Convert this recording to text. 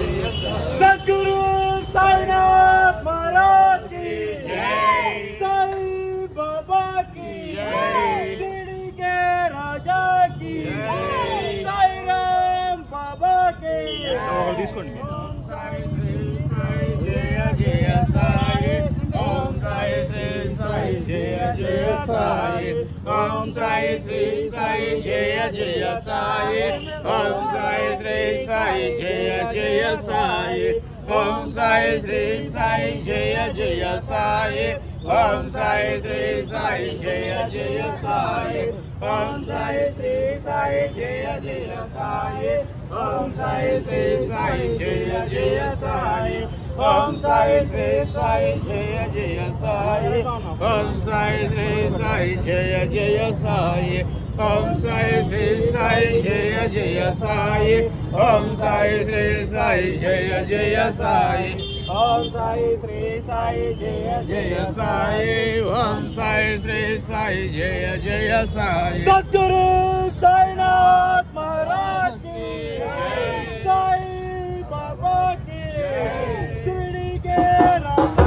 सद्गुरु साईनाथ महाराज की जय, साई बाबा की जय, शिरडी के राजा की जय, साई राम बाबा की जय। ओम साई श्री साई जय जय साई, ओम साई श्री साई जय जय साई, ओम साई श्री साई जय जय साई, ओम साई श्री साई जय जय साई, ओम साई श्री साई जय जय साई, ओम साई श्री साई जय जय साई, ओम साई श्री साई जय जय साई, ओम साई श्री साई जय जय साई, ओम साई श्री साई जय जय साई, ओम साई श्री साई जय जय साई, ओम साई श्री साई जय जय साई, ओम साई श्री साई जय जय साई, ओम साई श्री साई जय जय साई, ओम साई श्री साई जय जय साई। सद्गुरु साईनाथ महाराज की जय, साई बाबा की जय, शिरडी के राजा